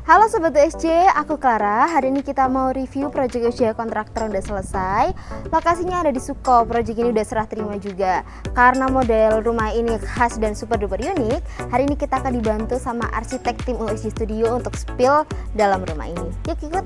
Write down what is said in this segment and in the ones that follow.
Halo Sobat USJ, aku Clara. Hari ini kita mau review proyek USJ kontraktor yang udah selesai. Lokasinya ada di Suko, proyek ini udah serah terima juga. Karena model rumah ini khas dan super duper unik, hari ini kita akan dibantu sama arsitek tim USJ Studio untuk spill dalam rumah ini. Yuk ikut!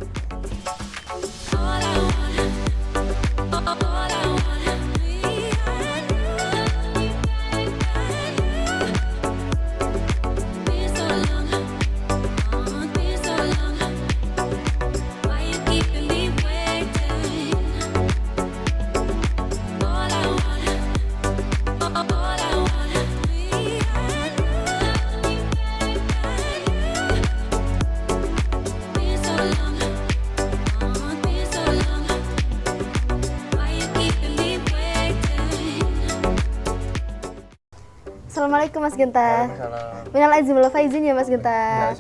Assalamualaikum Mas Genta. Minal aizin wal faizin ya Mas Genta.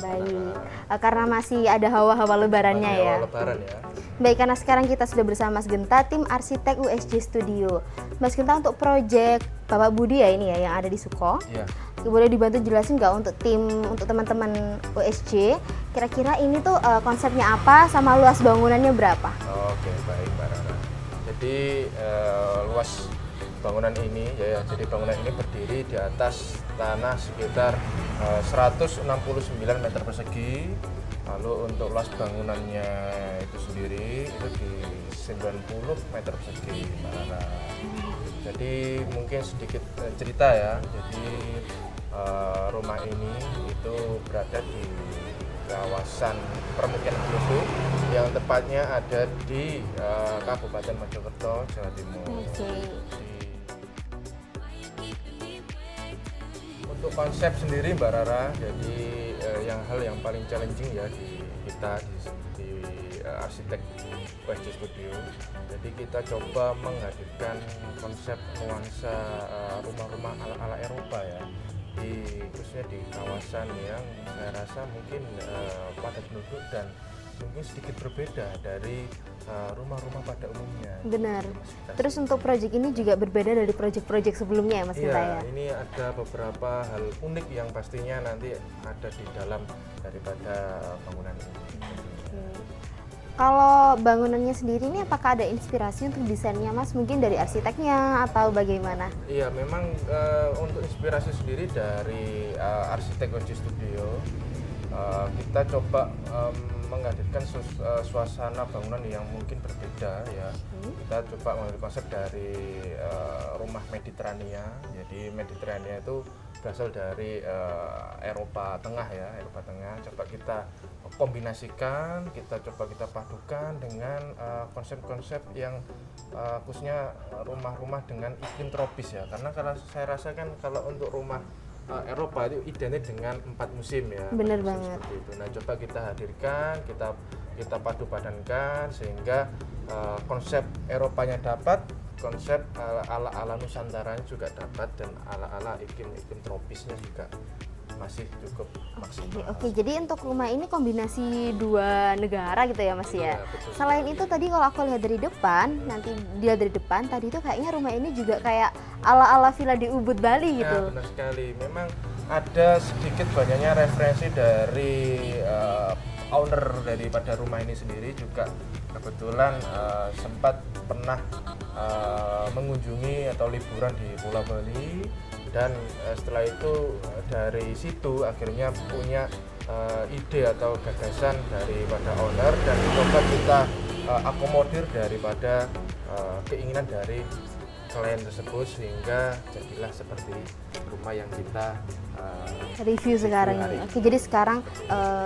Baik. Karena masih ada hawa-hawa lebarannya ya. Lebaran ya. Baik, karena sekarang kita sudah bersama Mas Genta, tim arsitek USJ Studio. Mas Genta, untuk proyek Bapak Budi ya ini ya yang ada di Suko. Iya. Boleh dibantu jelasin nggak untuk tim, untuk teman-teman USJ, kira-kira ini tuh konsepnya apa sama luas bangunannya berapa? Oke, baik Mbak Rara. Jadi luas bangunan ini jadi bangunan ini berdiri di atas tanah sekitar 169 meter persegi. Lalu untuk luas bangunannya itu sendiri itu di 90 meter persegi, Mbak Rara. Jadi mungkin sedikit cerita ya. Jadi rumah ini itu berada di kawasan permukiman penduduk yang tepatnya ada di Kabupaten Mojokerto, Jawa Timur. Untuk konsep sendiri Mbak Rara, jadi hal yang paling challenging ya di kita di arsitek USJ Studio. Jadi kita coba menghadirkan konsep nuansa rumah-rumah ala-ala Eropa ya, khususnya di kawasan yang saya rasa mungkin padat penduduk dan mungkin sedikit berbeda dari rumah-rumah pada umumnya. Benar. Terus untuk proyek ini juga berbeda dari proyek-proyek sebelumnya ya Mas Genta ya? Iya, ini ada beberapa hal unik yang pastinya nanti ada di dalam daripada bangunan ini. Kalau bangunannya sendiri ini apakah ada inspirasi untuk desainnya Mas? Mungkin dari arsiteknya atau bagaimana? Iya, memang untuk inspirasi sendiri dari arsitek USJ Studio, kita coba menghadirkan suasana bangunan yang mungkin berbeda ya. Kita coba mengambil konsep dari rumah Mediterania. Jadi Mediterania itu berasal dari Eropa Tengah ya, Eropa Tengah. Coba kita kombinasikan, kita padukan dengan konsep-konsep yang khususnya rumah-rumah dengan iklim tropis ya. Karena kalau saya rasakan kalau untuk rumah Eropa itu identik dengan 4 musim ya. Benar banget. Seperti itu. Nah, coba kita hadirkan, kita padu padankan sehingga konsep Eropanya dapat, konsep ala Nusantaranya juga dapat, dan ala iklim tropisnya juga masih cukup maksimal. Oke, jadi untuk rumah ini kombinasi dua negara gitu ya Mas ya. Betul. Selain itu tadi kalau aku lihat dari depan, nanti dilihat dari depan tadi itu kayaknya rumah ini juga kayak ala villa di Ubud Bali gitu. Ya, benar sekali. Memang ada sedikit banyaknya referensi dari owner daripada rumah ini sendiri juga kebetulan sempat pernah mengunjungi atau liburan di Pulau Bali, dan setelah itu dari situ akhirnya punya ide atau gagasan daripada owner, dan coba kita akomodir daripada keinginan dari klien tersebut sehingga jadilah seperti rumah yang kita review sekarang ini. Oke, jadi sekarang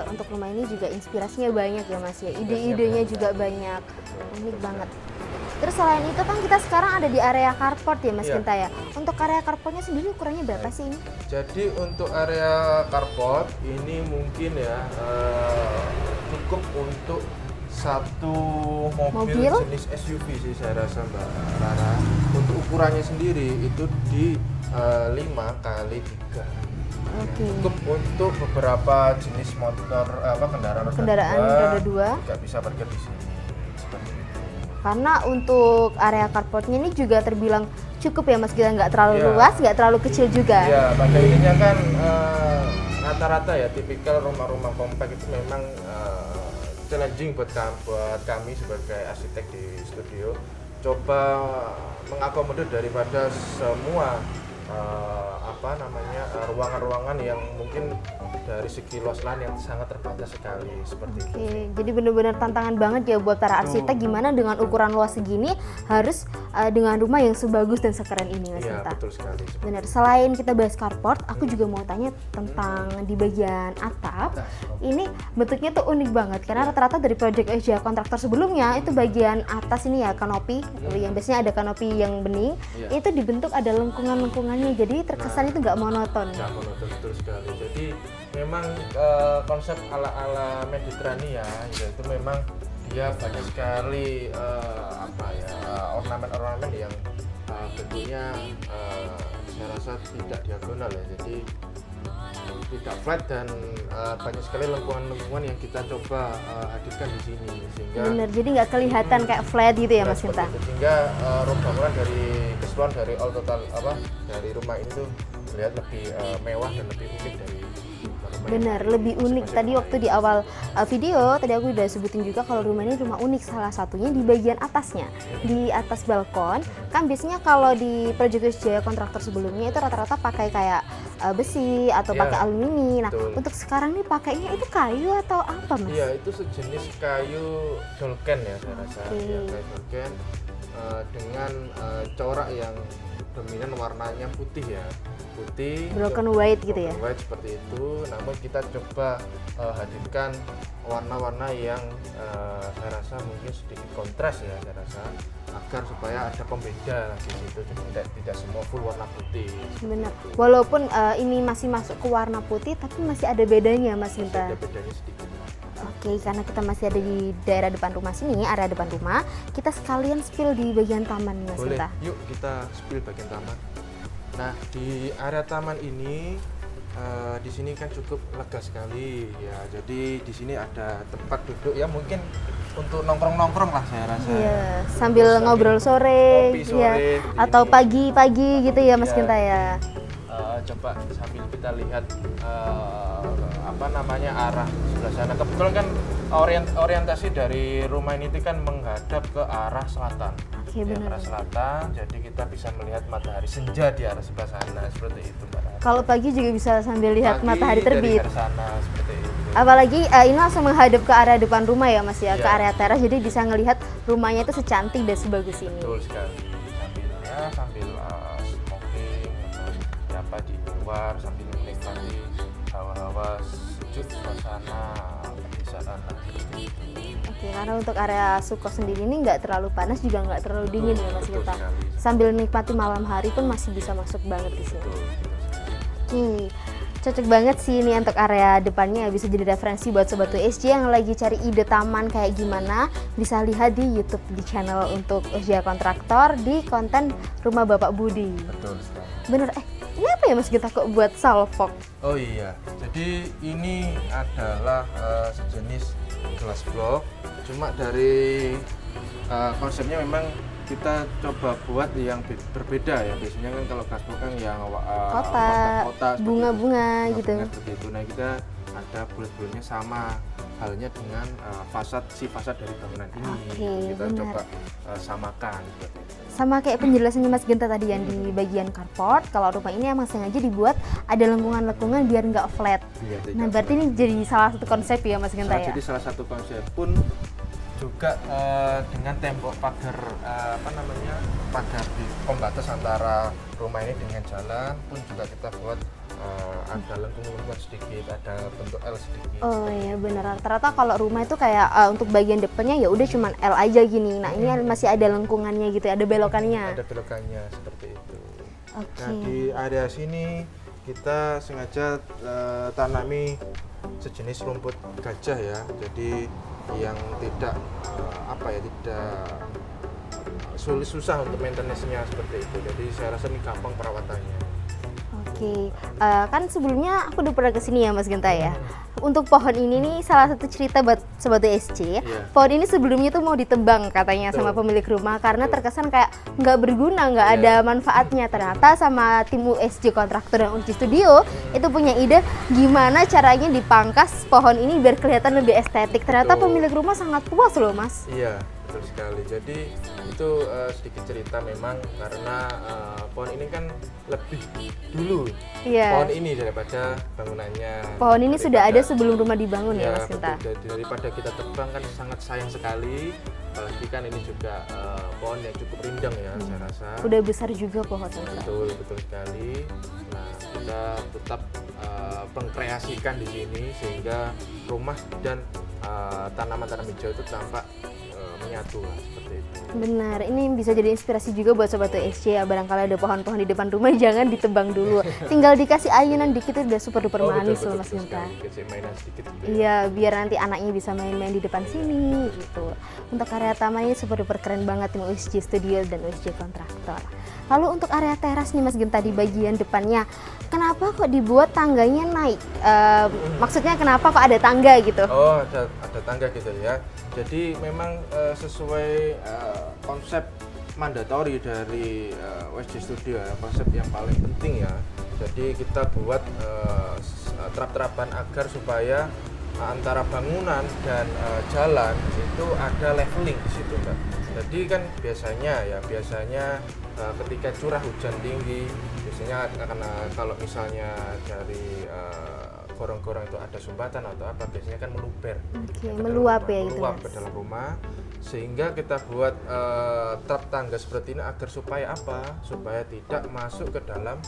untuk rumah ini juga inspirasinya banyak ya Mas ya, ide-idenya juga banyak, unik banget. Terus selain itu kan kita sekarang ada di area carport ya Mas Genta ya. Untuk area carportnya sendiri ukurannya berapa sih ini? Jadi untuk area carport ini mungkin ya cukup untuk satu mobil jenis SUV sih saya rasa Mbak Rara. Untuk ukurannya sendiri itu di 5 kali 3. Cukup untuk beberapa jenis motor kendaraan roda 2 juga bisa parkir di sini. Seperti itu. Karena untuk area carportnya ini juga terbilang cukup ya Mas Gita, nggak terlalu luas, nggak terlalu kecil juga. Iya, pada intinya kan rata-rata ya tipikal rumah-rumah kompak itu memang challenging buat kami sebagai arsitek di studio. Coba mengakomodir daripada semua ruangan-ruangan yang mungkin dari segi luas lahan yang sangat terbatas sekali seperti itu. Oke, jadi benar-benar tantangan banget ya buat para arsitek gimana dengan ukuran luas segini harus dengan rumah yang sebagus dan sekeren ini, Mas Iya, Genta. betul sekali. Benar. Selain kita bahas carport, aku juga mau tanya tentang di bagian atap. Ini bentuknya tuh unik banget karena rata-rata dari proyek Asia kontraktor sebelumnya itu bagian atas ini ya kanopi, yang biasanya ada kanopi yang bening, Iya. itu dibentuk ada lengkungan-lengkungannya, jadi terkesan itu nggak monoton. Nggak monoton, betul sekali. Jadi memang konsep ala-ala Mediterania yaitu memang dia banyak sekali ornamen-ornamen yang bentuknya saya rasa tidak diagonal ya. Jadi tidak flat dan banyak sekali lengkungan-lengkungan yang kita coba hadirkan di sini sehingga Bener, jadi nggak kelihatan kayak flat gitu ya, Mas seperti Genta. itu. Sehingga bangunan dari keseluruhan dari all total dari rumah ini tuh terlihat lebih mewah dan lebih unik dari rumah yang Benar, lain. lebih unik. Seperti Tadi itu. waktu di awal video, tadi aku udah sebutin juga kalau rumah ini rumah unik. Salah satunya di bagian atasnya, di atas balkon. Kan biasanya kalau di proyek Jaya kontraktor sebelumnya itu rata-rata pakai kayak besi atau Iya, pakai alumini. Nah, betul. untuk sekarang nih pakainya itu kayu atau apa, Mas? Iya, itu sejenis kayu dolken ya saya rasa. Oke. Ya, kayu dolken dengan corak yang dominan warnanya putih ya. Putih. Broken white gitu ya? Broken white seperti itu. Namun kita coba hadirkan warna-warna yang saya rasa mungkin sedikit kontras ya saya rasa agar supaya ada pembeda di situ. Jadi tidak semua full warna putih. Benar. Walaupun ini masih masuk ke warna putih, tapi masih ada bedanya, Mas Genta. Ada bedanya sedikit. Oke, karena kita masih ada di daerah depan rumah sini, area depan rumah, kita sekalian spill di bagian taman, Mas Boleh, Genta. yuk kita spill bagian taman. Nah, di area taman ini di sini kan cukup lega sekali ya. Jadi di sini ada tempat duduk ya mungkin untuk nongkrong-nongkrong lah saya rasa. Iya, sambil ngobrol sore, ngopi sore ya, di atau sini. pagi-pagi gitu ya, Mas Iya. Genta ya. Coba sambil kita lihat arah sebelah sana. Kebetulan kan orientasi dari rumah ini itu kan menghadap ke arah selatan. Oke, Ya, benar. arah selatan. Jadi kita bisa melihat matahari senja di arah sebelah sana seperti itu, Mbak Rara. Kalau pagi juga bisa sambil lihat Pagi matahari terbit. dari arah sana seperti itu. Apalagi ini langsung menghadap ke area depan rumah ya, Mas ya, ke Iya. area teras, jadi bisa ngelihat rumahnya itu secantik dan sebagus ini. Betul sekali. Sambil smoking atau apa di luar sambil menikmati hawa-hawa sejuk suasana pedesaan lah. Oke, karena untuk area Suko sendiri ini nggak terlalu panas juga nggak terlalu dingin ya, Mas Betul Genta. sekali. Sambil nikmati malam hari pun masih bisa masuk banget di sini. Betul. Oke, cocok banget sih ini untuk area depannya, bisa jadi referensi buat Sobat USJ yang lagi cari ide taman kayak gimana, bisa lihat di YouTube di channel untuk USJ Kontraktor di konten Rumah Bapak Budi. Betul sekali. Bener, ini apa ya Mas Gita kok buat salfok? Oh iya, jadi ini adalah sejenis glass block. Cuma dari konsepnya memang kita coba buat yang berbeda ya. Biasanya kan kalau glass block kan yang Kotak, seperti bunga-bunga itu. gitu. Bunga seperti itu. Nah kita ada bulat-bulatnya sama halnya dengan fasad dari bangunan ini. Oke, Kita benar. coba samakan seperti itu. Sama kayak penjelasannya Mas Genta tadi yang di bagian carport, kalau rumah ini emang sengaja dibuat ada lengkungan-lengkungan biar nggak flat. Iya, tidak Nah, berarti ini jadi salah satu konsep ya Mas Genta ya? Jadi salah satu konsep pun juga dengan tembok pagar pagar di pembatas antara rumah ini dengan jalan pun juga kita buat ada lengkungan sedikit, ada bentuk L sedikit. Oh iya benar, rata-rata kalau rumah itu kayak untuk bagian depannya ya udah cuman L aja gini. Nah ini masih ada lengkungannya gitu, ada belokannya. Ada belokannya seperti itu. Oke. Nah di area sini kita sengaja tanami sejenis rumput gajah ya. Jadi yang tidak susah untuk maintenance-nya seperti itu. Jadi saya rasa ini gampang perawatannya. Oke, kan sebelumnya aku udah pernah kesini ya Mas Genta ya. Untuk pohon ini nih salah satu cerita buat Sobat USJ. Iya. Pohon ini sebelumnya tuh mau ditebang katanya sama Betul. pemilik rumah karena terkesan kayak nggak berguna, nggak Iya. ada manfaatnya. Ternyata sama tim USJ kontraktor dan USJ Studio itu punya ide gimana caranya dipangkas pohon ini biar kelihatan lebih estetik. Ternyata Betul. pemilik rumah sangat puas loh Mas. Iya, betul sekali. Jadi itu sedikit cerita memang karena pohon ini kan lebih dulu Iya. pohon ini daripada bangunannya. Pohon ini sudah ada Daripada- sebelum rumah dibangun ya Ya, Mas Genta. betul. Daripada kita tebang kan sangat sayang sekali. Apalagi kan ini juga pohon yang cukup rindang ya, saya rasa. Udah besar juga pohonnya. Betul, betul sekali. Nah, kita tetap mengkreasikan di sini sehingga rumah dan tanaman-tanaman hijau itu tampak menyatu lah, seperti itu. Benar, ini bisa jadi inspirasi juga buat Sobat USJ ya. Barangkali ada pohon-pohon di depan rumah, jangan ditebang dulu. Tinggal dikasih ayunan dikit itu udah super duper manis loh Mas Genta. Kasih mainan sedikit gitu ya. Iya, biar nanti anaknya bisa main-main di depan sini gitu. Untuk area taman ini super duper keren banget tim USJ Studio dan USJ Kontraktor. Lalu untuk area teras nih Mas Genta di bagian depannya, kenapa kok dibuat tangganya naik? Maksudnya kenapa kok ada tangga gitu? Oh, ada tangga gitu ya. Jadi memang sesuai konsep mandatori dari USJ Studio ya, konsep yang paling penting ya. Jadi kita buat terap-terapan agar supaya antara bangunan dan jalan itu ada leveling di situ, Mbak. Jadi kan biasanya ketika curah hujan tinggi, biasanya karena kalau misalnya dari gorong-gorong itu ada sumbatan atau apa, biasanya kan meluber. Oke, ke meluap dalam ya rumah, gitu, meluap Mas. ke dalam rumah, sehingga kita buat trap tangga seperti ini agar supaya apa? Supaya tidak masuk ke dalam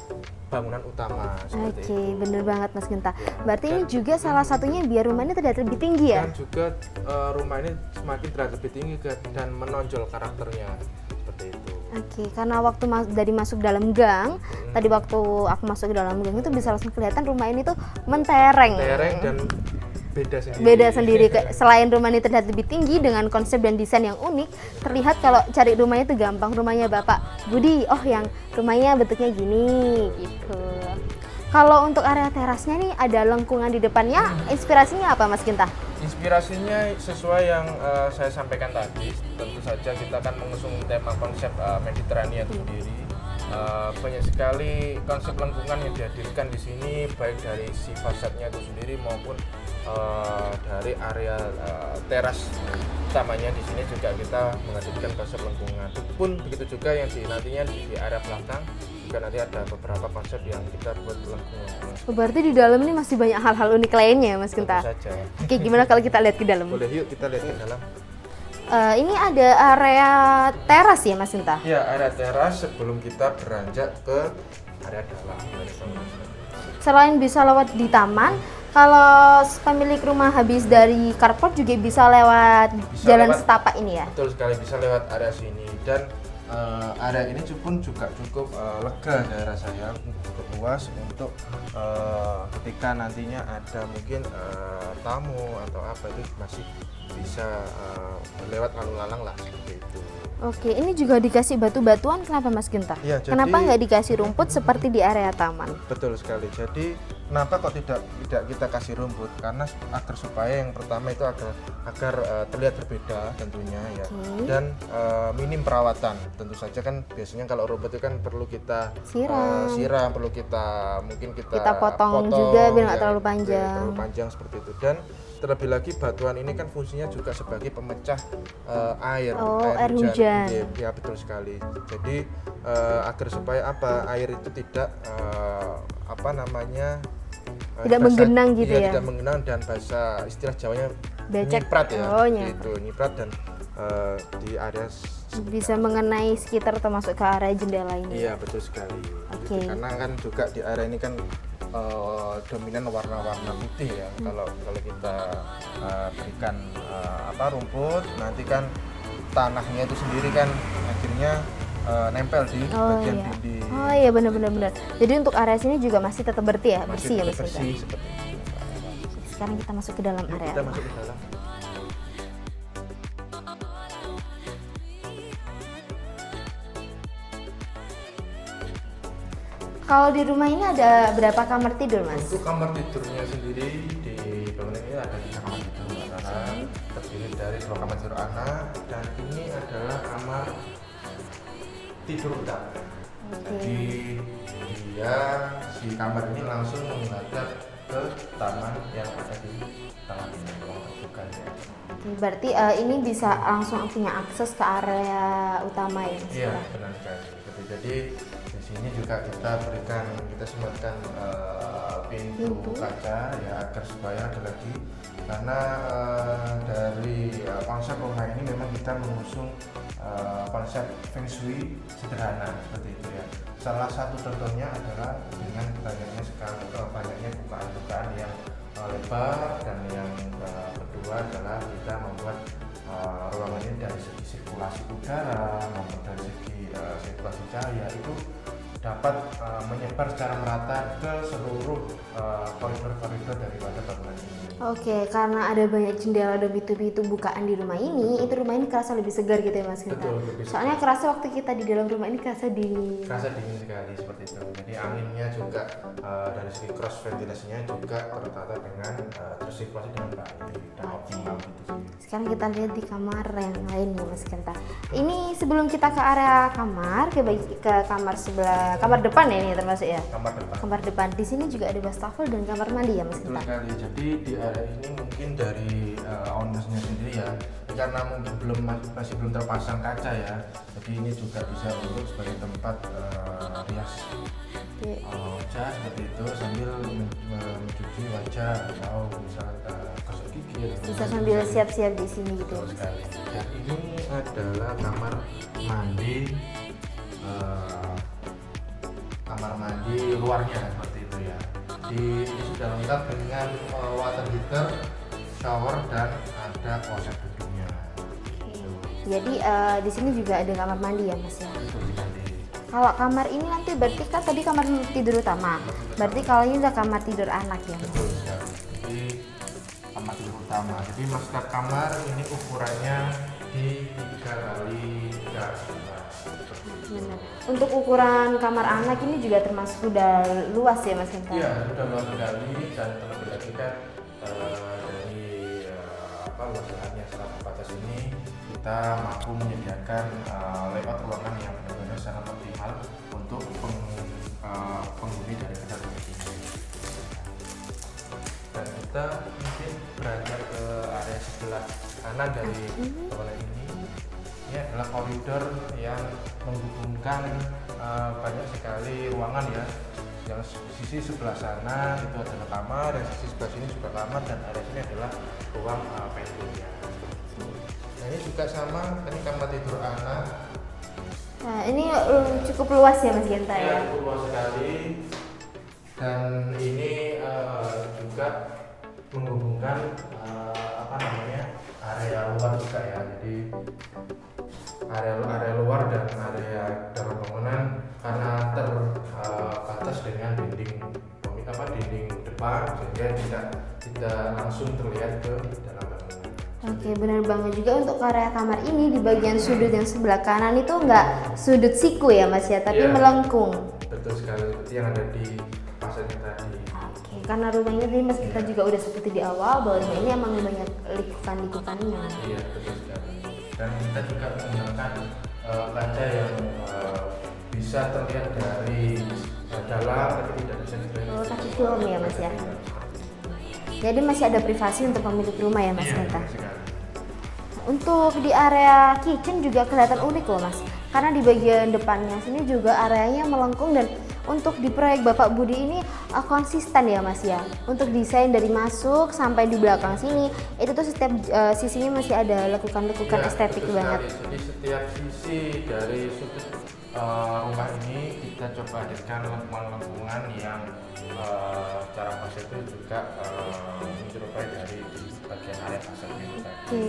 bangunan utama seperti Oke, itu. bener banget Mas Genta. Ya, Berarti ini dan- juga salah satunya biar rumah ini terlihat lebih tinggi ya? Dan juga rumah ini semakin terlihat lebih tinggi dan menonjol karakternya seperti itu. Oke, karena waktu dari masuk dalam gang, tadi waktu aku masuk ke dalam gang itu bisa langsung kelihatan rumah ini tuh mentereng. Tereng dan beda sendiri. Beda sendiri. Selain rumah ini terlihat lebih tinggi dengan konsep dan desain yang unik, terlihat kalau cari rumahnya itu gampang. Rumahnya Bapak Budi, oh yang rumahnya bentuknya gini gitu. Kalau untuk area terasnya nih ada lengkungan di depannya, inspirasinya apa Mas Genta? Inspirasinya sesuai yang saya sampaikan tadi, tentu saja kita akan mengusung tema konsep Mediterranean sendiri. Banyak sekali konsep lengkungan yang dihadirkan di sini, baik dari si fasadnya itu sendiri maupun dari area teras utamanya. Di sini juga kita menghadirkan konsep lengkungan. Pun begitu juga yang nantinya di area belakang juga nanti ada beberapa konsep yang kita buat lengkungan. Berarti di dalam ini masih banyak hal-hal unik lainnya Mas Tentu Genta. saja. Oke, gimana kalau kita lihat ke dalam? Boleh yuk kita lihat ke dalam. Ini ada area teras ya Mas Genta? Ya, area teras sebelum kita beranjak ke area dalam. Dari bangunan. Selain bisa lewat di taman, kalau pemilik rumah habis dari carport juga bisa lewat Bisa jalan lewat- setapak ini ya? Betul sekali, bisa lewat area sini. Dan area ini pun juga cukup lega saya rasanya, cukup luas untuk ketika nantinya ada mungkin tamu atau apa itu masih bisa lewat lalu lalang lah seperti itu. Oke, ini juga dikasih batu-batuan, kenapa Mas Genta? Iya, jadi- Kenapa nggak dikasih rumput seperti di area taman? Betul sekali. Jadi kenapa kok tidak kita kasih rumput? Karena agar supaya yang pertama itu agar terlihat berbeda tentunya ya. Oke. Dan minim perawatan. Tentu saja kan biasanya kalau rumput itu kan perlu kita Siram. perlu kita Kita potong juga biar nggak ya, terlalu biar panjang. terlalu panjang seperti itu. Dan terlebih lagi batuan ini kan fungsinya juga sebagai pemecah air, Oh, air hujan. Ya, betul sekali. Jadi agar supaya apa? Air itu tidak Tidak menggenang gitu iya, ya? tidak menggenang dan bahasa istilah Jawanya Becek. nyiprat ya. Oh, seperti nyiprat. itu, nyiprat dan di area Bisa mengenai sekitar termasuk ke area jendela ini. iya betul sekali. Oke. Gitu. Karena kan juga di area ini kan dominan warna-warna putih ya. Kalau kita berikan rumput, nanti kan tanahnya itu sendiri kan akhirnya nempel di Oh bagian iya. dinding. Oh iya benar-benar. Jadi untuk area sini juga masih tetap bersih ya, bersih ya Mas Genta. bersih seperti itu. Sekarang kita masuk ke dalam Yuk, area. kita masuk ke dalam. Kalau di rumah ini ada berapa kamar tidur, Mas? Untuk kamar tidurnya sendiri di bangunan ini ada 3 kamar tidur anak, terdiri dari 2 kamar tidur anak, dan ini adalah kamar tidur utama. Jadi si kamar ini langsung menghadap ke taman yang ada di taman ini, ruang terbuka ya. Oke, berarti ini bisa langsung punya akses ke area utama ya, Mas? Iya, benar sekali. Jadi di sini juga kita sematkan pintu kaca ya, agar supaya ada lagi, karena dari konsep rumah ini memang kita mengusung konsep feng shui sederhana seperti itu ya. Salah satu contohnya adalah dengan banyaknya bukaan-bukaan yang lebar, dan yang kedua adalah kita membuat ruangan ini dari segi sirkulasi udara maupun dari segi sirkulasi cahaya itu dapat menyebar secara merata ke seluruh koridor-koridor daripada bangunan ini. Oke, karena ada banyak jendela dan pintu-pintu bukaan di rumah ini, itu rumah ini kerasa lebih segar gitu ya, Mas Genta? Betul, lebih segar. Soalnya kerasa waktu kita di dalam rumah ini kerasa dingin. Kerasa dingin sekali seperti itu. Jadi anginnya juga dari segi cross ventilasinya juga tertata dengan tersirkulasi dengan baik dan optimal gitu sih. Sekarang kita lihat di kamar yang lain nih, Mas Genta. Ini sebelum kita ke area kamar, ke kamar sebelah, kamar depan ya ini termasuk ya? Kamar depan. Kamar depan. Di sini juga ada wastafel dan kamar mandi ya, Mas Betul Genta? sekali. Jadi di area ini mungkin dari ownersnya sendiri ya, karena mungkin masih belum terpasang kaca ya. Jadi ini juga bisa untuk sebagai tempat rias wajah seperti itu, sambil mencuci wajah atau misalnya gosok gigi. Bisa sambil siap-siap di sini gitu. Betul sekali. Dan ini adalah kamar mandi luarnya seperti itu ya. Ini sudah lengkap dengan water heater, shower, dan ada kloset duduknya. Jadi di sini juga ada kamar mandi ya, Mas ya? Betul sekali. Kalau kamar ini nanti berarti kan tadi kamar tidur utama. Berarti kalau ini udah kamar tidur anak ya, Mas? Betul sekali. Jadi kamar tidur utama. Jadi master kamar ini ukurannya di 3x3. Benar. Untuk ukuran kamar anak ini juga termasuk udah luas ya, Mas Genta? Iya, sudah luas sekali, dan terlebih lagi kan dari luas lahannya sangat terbatas ini, kita mampu menyediakan layout ruangan yang benar-benar sangat optimal untuk penghuni dari rumah ini. Dan kita mungkin beranjak ke area sebelah kanan dari bangunan ini. Ini adalah koridor yang menghubungkan banyak sekali ruangan ya. Yang sisi sebelah sana itu adalah kamar, dan sisi sebelah sini juga kamar, dan area sini adalah ruang pensiunnya. Nah ini juga sama, ini kamar tidur anak. Nah, ini cukup luas ya, Mas Genta ya? Cukup luas sekali, dan ini juga menghubungkan area luar juga ya. Jadi area luar dan area dalam bangunan karena terbatas dengan dinding depan, sehingga tidak langsung terlihat ke dalam bangunan. Oke, benar banget juga untuk area kamar ini di bagian sudut yang sebelah kanan itu nggak sudut siku ya, Mas ya, tapi Iya. melengkung. Betul sekali, seperti yang ada di pasarnya tadi. Oke, karena rumahnya tadi Mas kita juga udah seperti di awal bahwa rumah ini emang banyak likukan-likukannya. Iya, betul sekali. Dan kita juga menggunakan kaca yang bisa terlihat dari dalam, tapi tidak bisa dilihat. Oh, kaki film ya, Mas ya. Jadi masih ada privasi untuk pemilik rumah ya, Mas Iya, Genta. betul sekali. Untuk di area kitchen juga kelihatan unik loh, Mas. Karena di bagian depannya sini juga areanya melengkung, dan untuk di proyek Bapak Budi ini konsisten ya, Mas ya. Untuk desain dari masuk sampai di belakang sini itu tuh setiap sisinya masih ada lekukan-lekukan Ya, estetik betul banget. sekali. Jadi setiap sisi dari sudut rumah ini kita coba hadirkan lengkungan-lengkungan yang secara konsep itu juga menyerupai dari bagian area fasadnya itu tadi. Oke.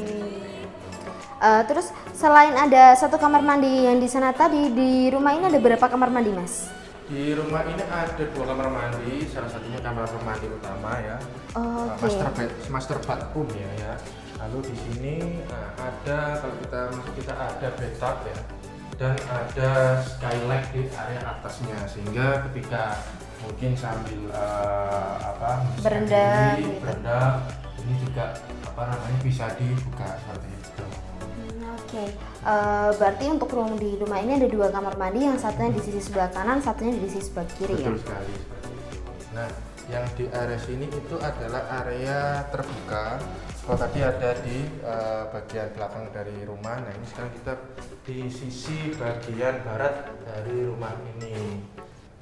Terus selain ada satu kamar mandi yang di sana tadi, di rumah ini ada berapa kamar mandi, Mas? Di rumah ini ada 2 kamar mandi, salah satunya kamar mandi utama ya, Oke. master bathroom ya. Lalu di sini ada, kalau kita ada bathtub ya, dan ada skylight di area atasnya, sehingga ketika mungkin sambil Berendam gitu. berendam, ini juga bisa dibuka seperti itu. Oke. Berarti untuk di rumah ini ada 2 kamar mandi, yang satunya di sisi sebelah kanan, satunya di sisi sebelah kiri. Betul ya. sekali seperti itu. Nah, yang di area sini itu adalah area terbuka. Kalau tadi ada di bagian belakang dari rumah, nah ini sekarang kita di sisi bagian barat dari rumah ini.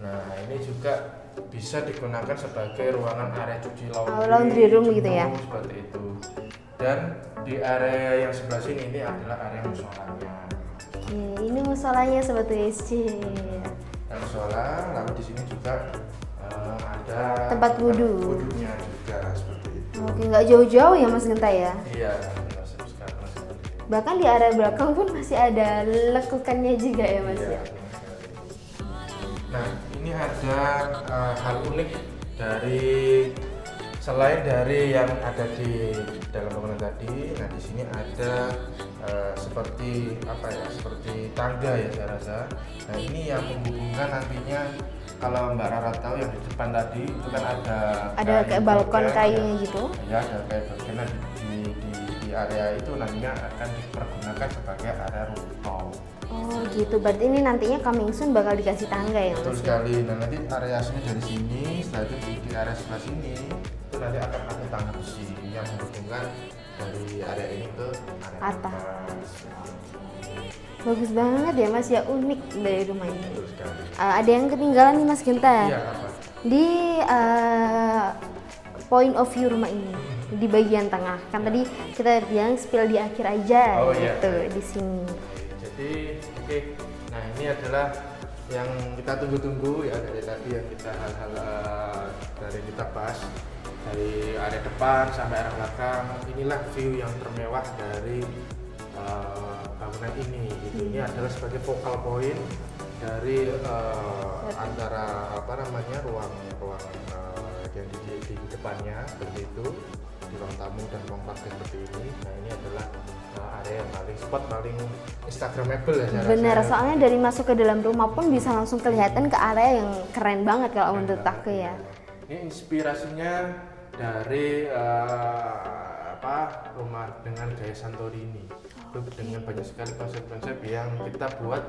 Nah, ini juga bisa digunakan sebagai ruangan area cuci laundry room gitu ya. Seperti itu. Dan di area yang sebelah sini ini adalah area musolanya. Oke, ini musolanya Sobat USC. Dan musola, lalu di sini juga ada tempat wudhu. wudhunya juga seperti itu. Oke, nggak jauh-jauh ya Mas Genta ya? Iya, benar sekali. Bahkan di area belakang pun masih ada lekukannya juga ya Mas Iya, ya? benar sekali. Nah, ini ada hal unik dari selain dari yang ada di dalam bangunan tadi. Nah, di sini ada seperti tangga ya saya rasa. Nah, ini yang menghubungkan nantinya, kalau Mbak Rara tahu yang di depan tadi itu kan ada kayak balkon kayunya gitu. Ya, ada kayak balkon di area itu nantinya akan dipergunakan sebagai area rooftop. Oh gitu, berarti ini nantinya coming soon bakal dikasih tangga ya Mas? Betul sekali. Nah, nanti area sini dari sini, setelah itu di area sebelah sini itu nanti akan ada tangga besi yang menghubungkan dari area ini ke area atas. Bagus banget ya Mas ya, unik dari rumah ini. Betul sekali. Ada yang ketinggalan nih Mas Genta. Iya, apa? Di point of view rumah ini di bagian tengah, kan tadi kita bilang spill di akhir aja. Oh, iya. Gitu di sini. Jadi nah ini adalah yang kita tunggu-tunggu ya, dari tadi yang kita hal-hal dari kita bahas dari area depan sampai area belakang. Inilah view yang termewah dari bangunan ini. Ini adalah sebagai focal point dari antara ruang yang di depannya seperti itu, di ruang tamu dan ruang parkir seperti ini. Nah, ini adalah area yang paling instagramable ya saya Bener, rasa. soalnya dari masuk ke dalam rumah pun bisa langsung kelihatan ke area yang keren banget kalau menurut aku ya. Ini inspirasinya dari rumah dengan gaya Santorini. Dengan banyak sekali konsep-konsep yang kita buat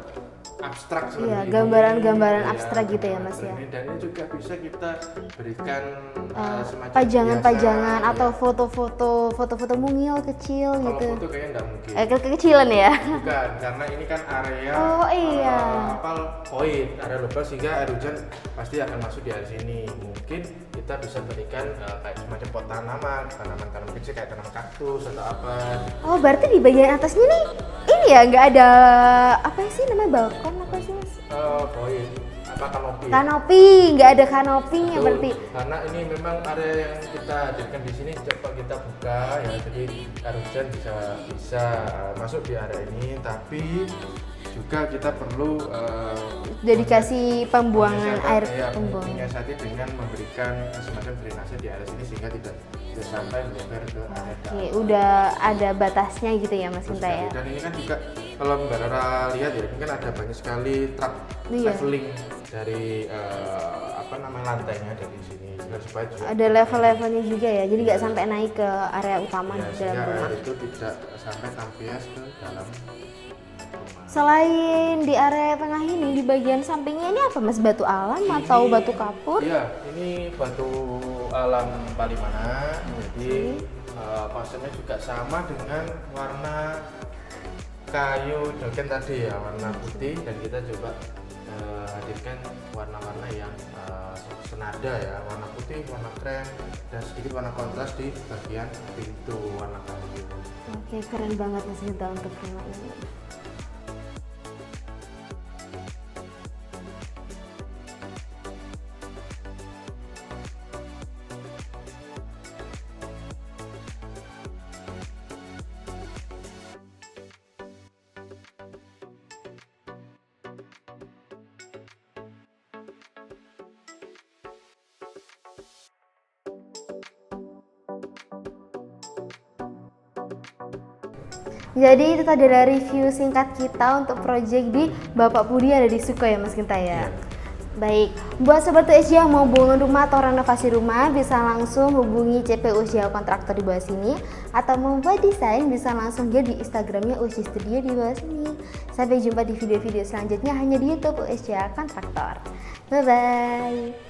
abstrak seperti ini. Gambaran-gambaran abstrak gitu ya Mas ya. Dan ini juga bisa kita berikan semacam pajangan-pajangan hiasan, atau ya. foto-foto mungil kecil Kalau gitu. foto kayaknya nggak mungkin. Kekecilan ya. Bukan, karena ini kan area Oh iya. poin, area lubang, sehingga air hujan pasti akan masuk di area sini. Mungkin kita bisa berikan kayak semacam pot tanaman kecil kayak tanaman kaktus atau apa. Oh berarti di bagian atasnya nih ini ya nggak ada apa sih namanya balkon apa sih Mas? Poin kanopi. Kanopi, nggak ada kanopinya Betul, berarti. karena ini memang area yang kita hadirkan di sini, coba kita buka ya, jadi air hujan bisa masuk di area ini, tapi juga kita perlu dedikasi pembuangan air pembuangan. menyiasati dengan memberikan semacam drainase di area sini sehingga tidak sampai melebar ke area Oke, udah ada batasnya gitu ya Mas Genta ya. Dan ini kan juga kalau Mbak Rara lihat ya, ini kan ada banyak sekali truk leveling dari lantainya dari sini, supaya juga ada level-levelnya juga ya, jadi nggak sampai naik ke area utama ya, di dalam sehingga rumah. air itu tidak sampai tampias ke dalam rumah. Selain di area tengah ini, di bagian sampingnya ini apa Mas? Batu alam atau batu kapur? Iya, ini batu alam Palimanan. Jadi konsepnya juga sama dengan warna kayu doken tadi ya, warna putih, dan kita coba hadirkan warna-warna yang senada ya, warna putih, warna krem, dan sedikit warna kontras di bagian pintu warna kayu. Oke, keren banget Mas Genta untuk rumah ini. Jadi itu tadi adalah review singkat kita untuk proyek di Bapak Budi ada di Suko ya Mas Ginta ya. Baik, buat sobat USJ yang mau bangun rumah atau renovasi rumah bisa langsung hubungi CP USJ Kontraktor di bawah sini, atau mau buat desain bisa langsung lihat di Instagramnya USJ Studio di bawah sini. Sampai jumpa di video-video selanjutnya hanya di YouTube USJ Kontraktor. Bye bye.